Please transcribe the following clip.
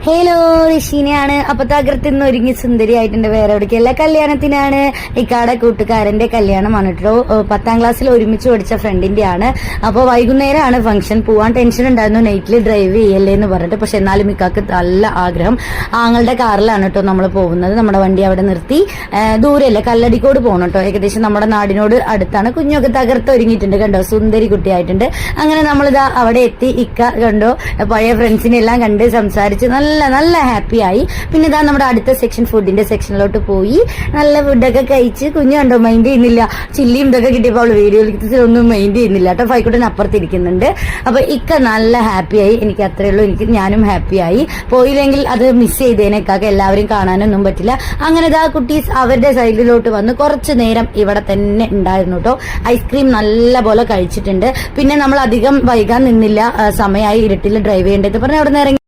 Hello, ഋഷീനയാണ്. അപ്പൊ തകർത്തിന്ന് ഒരുങ്ങി സുന്ദരിയായിട്ടുണ്ട്. വേറെ എവിടേക്കല്ല, കല്യാണത്തിനാണ്. ഇക്കാടെ കൂട്ടുകാരന്റെ കല്യാണമാണ് കേട്ടോ. 10ാം ക്ലാസ്സിൽ ഒരുമിച്ച് പഠിച്ച ഫ്രണ്ടിന്റെ ആണ്. അപ്പൊ വൈകുന്നേരമാണ് ഫംഗ്ഷൻ. പോവാൻ ടെൻഷൻ ഉണ്ടായിരുന്നു, നൈറ്റിൽ ഡ്രൈവ് ചെയ്യല്ലേ എന്ന് പറഞ്ഞിട്ട്. പക്ഷെ എന്നാലും ഇക്കാക്ക് നല്ല ആഗ്രഹം. ആങ്ങളുടെ കാറിലാണ് കേട്ടോ നമ്മൾ പോകുന്നത്. നമ്മുടെ വണ്ടി അവിടെ നിർത്തി. ദൂരല്ല, കല്ലടിക്കോട് പോകണം കേട്ടോ. ഏകദേശം നമ്മുടെ നാടിനോട് അടുത്താണ്. കുഞ്ഞൊക്കെ തകർത്ത് ഒരുങ്ങിയിട്ടുണ്ട് കണ്ടോ, സുന്ദരി കുട്ടിയായിട്ടുണ്ട്. അങ്ങനെ നമ്മളിതാ അവിടെ എത്തി. ഇക്ക കണ്ടോ, പഴയ ഫ്രണ്ട്സിനെ എല്ലാം കണ്ട് സംസാരിച്ച് നല്ല ഹാപ്പി ആയി. പിന്നെ ഇതാ നമ്മുടെ അടുത്ത സെക്ഷൻ, ഫുഡിന്റെ സെക്ഷനിലോട്ട് പോയി. നല്ല ഫുഡൊക്കെ കഴിച്ച്. കുഞ്ഞു കണ്ടോ, മൈൻഡ് ചെയ്യുന്നില്ല. ചില്ലിയും ഇതൊക്കെ കിട്ടിയപ്പോൾ അവള് വീഡിയോയിൽ ഒന്നും മൈൻഡ് ചെയ്യുന്നില്ല കേട്ടോ. ഫൈക്കുട്ടൻ അപ്പുറത്തിരിക്കുന്നുണ്ട്. അപ്പൊ ഇക്ക നല്ല ഹാപ്പിയായി. എനിക്ക് അത്രേ ഉള്ളൂ, ഞാനും ഹാപ്പിയായി. പോയില്ലെങ്കിൽ അത് മിസ് ചെയ്തേനേക്കാക്ക്, എല്ലാവരും കാണാനൊന്നും പറ്റില്ല. അങ്ങനെ ഇതാ കുട്ടീസ് അവരുടെ സൈഡിലോട്ട് വന്ന് കുറച്ചു നേരം ഇവിടെ തന്നെ ഉണ്ടായിരുന്നു കേട്ടോ. ഐസ്ക്രീം നല്ല പോലെ കഴിച്ചിട്ടുണ്ട്. പിന്നെ നമ്മൾ അധികം വൈകാൻ നിന്നില്ല. സമയമായി, ഇരുട്ടിൽ ഡ്രൈവ് ചെയ്യേണ്ടത് പറഞ്ഞ് അവിടെ നിന്ന് ഇറങ്ങി.